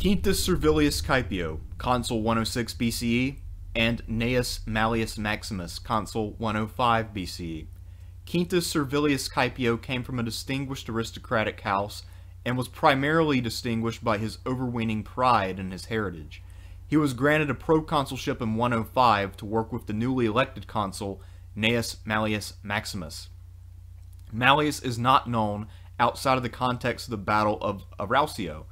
Quintus Servilius Caepio, Consul 106 BCE, and Gnaeus Mallius Maximus, Consul 105 BCE. Quintus Servilius Caepio came from a distinguished aristocratic house and was primarily distinguished by his overweening pride in his heritage. He was granted a proconsulship in 105 to work with the newly elected consul, Gnaeus Mallius Maximus. Mallius is not known outside of the context of the Battle of Arausio,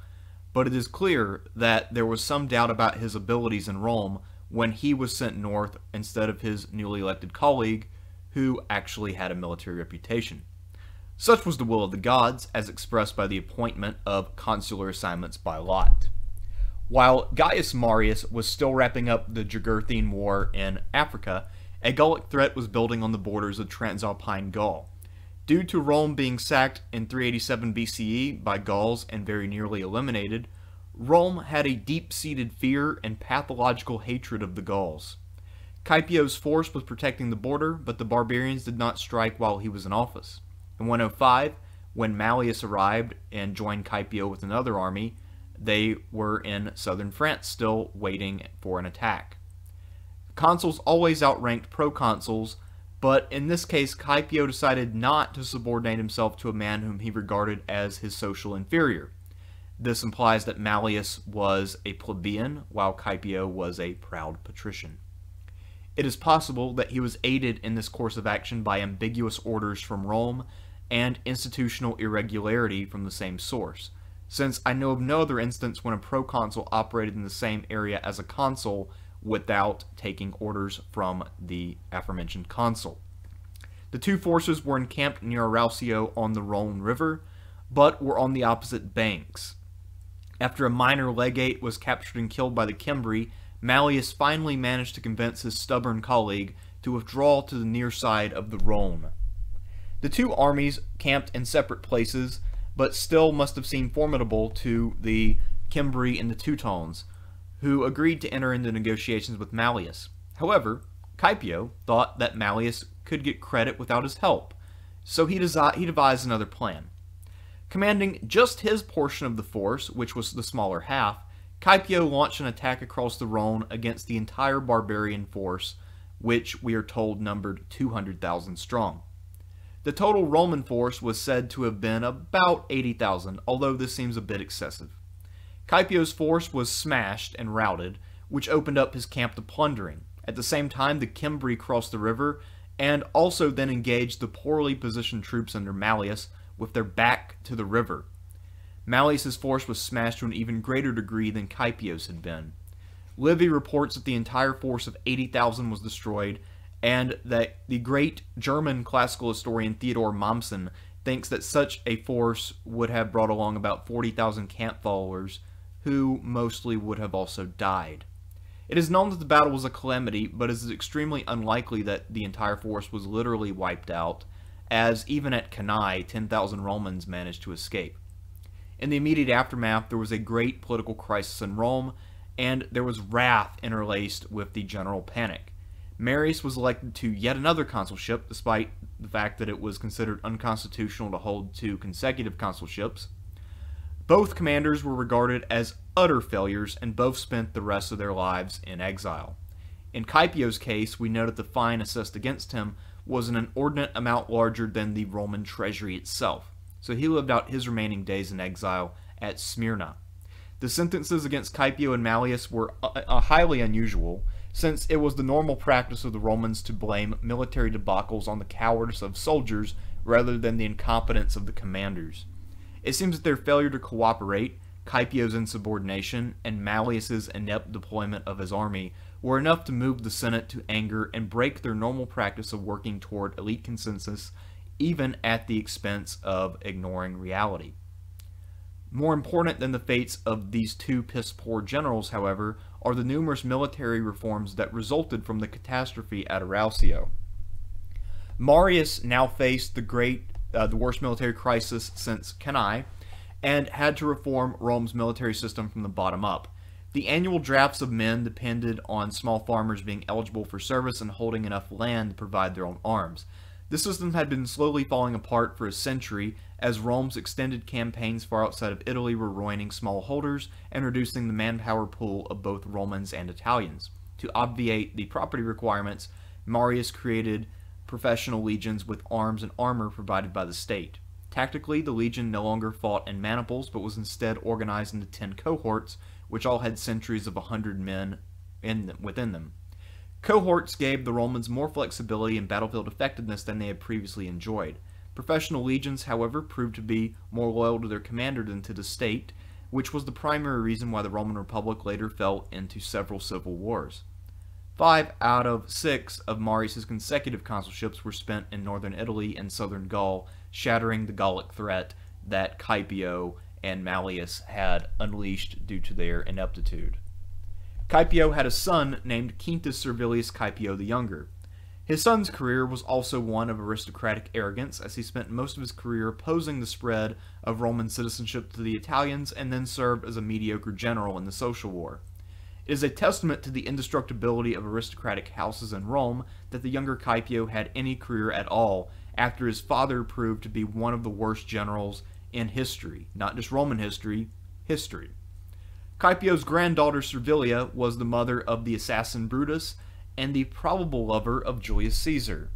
but it is clear that there was some doubt about his abilities in Rome when he was sent north instead of his newly elected colleague, who actually had a military reputation. Such was the will of the gods, as expressed by the appointment of consular assignments by lot. While Gnaeus Mallius was still wrapping up the Jugurthine War in Africa, a Gallic threat was building on the borders of Transalpine Gaul. Due to Rome being sacked in 387 BCE by Gauls and very nearly eliminated, Rome had a deep-seated fear and pathological hatred of the Gauls. Caepio's force was protecting the border, but the barbarians did not strike while he was in office. In 105, when Mallius arrived and joined Caepio with another army, they were in southern France, still waiting for an attack. Consuls always outranked proconsuls, but in this case Caepio decided not to subordinate himself to a man whom he regarded as his social inferior. This implies that Mallius was a plebeian, while Caepio was a proud patrician. It is possible that he was aided in this course of action by ambiguous orders from Rome and institutional irregularity from the same source, since I know of no other instance when a proconsul operated in the same area as a consul without taking orders from the aforementioned consul. The two forces were encamped near Arausio on the Rhone River, but were on the opposite banks. After a minor legate was captured and killed by the Cimbri, Mallius finally managed to convince his stubborn colleague to withdraw to the near side of the Rhone. The two armies camped in separate places, but still must have seemed formidable to the Cimbri and the Teutones, who agreed to enter into negotiations with Mallius. However, Caepio thought that Mallius could get credit without his help, so he devised another plan. Commanding just his portion of the force, which was the smaller half, Caepio launched an attack across the Rhone against the entire barbarian force, which we are told numbered 200,000 strong. The total Roman force was said to have been about 80,000, although this seems a bit excessive. Caepio's force was smashed and routed, which opened up his camp to plundering. At the same time, the Cimbri crossed the river, and also then engaged the poorly positioned troops under Mallius with their back to the river. Mallius's force was smashed to an even greater degree than Caepio's had been. Livy reports that the entire force of 80,000 was destroyed, and that the great German classical historian Theodor Mommsen thinks that such a force would have brought along about 40,000 camp followers, who mostly would have also died. It is known that the battle was a calamity, but it is extremely unlikely that the entire force was literally wiped out, as even at Cannae, 10,000 Romans managed to escape. In the immediate aftermath, there was a great political crisis in Rome, and there was wrath interlaced with the general panic. Marius was elected to yet another consulship, despite the fact that it was considered unconstitutional to hold two consecutive consulships. Both commanders were regarded as utter failures, and both spent the rest of their lives in exile. In Caepio's case, we know that the fine assessed against him was an inordinate amount larger than the Roman treasury itself, so he lived out his remaining days in exile at Smyrna. The sentences against Caepio and Mallius were highly unusual, since it was the normal practice of the Romans to blame military debacles on the cowardice of soldiers rather than the incompetence of the commanders. It seems that their failure to cooperate, Caepio's insubordination, and Mallius's inept deployment of his army were enough to move the Senate to anger and break their normal practice of working toward elite consensus, even at the expense of ignoring reality. More important than the fates of these two piss-poor generals, however, are the numerous military reforms that resulted from the catastrophe at Arausio. Marius now faced the worst military crisis since Cannae, and had to reform Rome's military system from the bottom up. The annual drafts of men depended on small farmers being eligible for service and holding enough land to provide their own arms. This system had been slowly falling apart for a century as Rome's extended campaigns far outside of Italy were ruining smallholders and reducing the manpower pool of both Romans and Italians. To obviate the property requirements, Marius created professional legions with arms and armor provided by the state. Tactically, the legion no longer fought in maniples, but was instead organized into 10 cohorts, which all had centuries of 100 men within them. Cohorts gave the Romans more flexibility and battlefield effectiveness than they had previously enjoyed. Professional legions, however, proved to be more loyal to their commander than to the state, which was the primary reason why the Roman Republic later fell into several civil wars. 5 out of 6 of Marius' consecutive consulships were spent in northern Italy and southern Gaul, shattering the Gallic threat that Caepio and Mallius had unleashed due to their ineptitude. Caepio had a son named Quintus Servilius Caepio the Younger. His son's career was also one of aristocratic arrogance, as he spent most of his career opposing the spread of Roman citizenship to the Italians and then served as a mediocre general in the Social War. It is a testament to the indestructibility of aristocratic houses in Rome that the younger Caepio had any career at all after his father proved to be one of the worst generals in history, not just Roman history, history. Caepio's granddaughter Servilia was the mother of the assassin Brutus and the probable lover of Julius Caesar.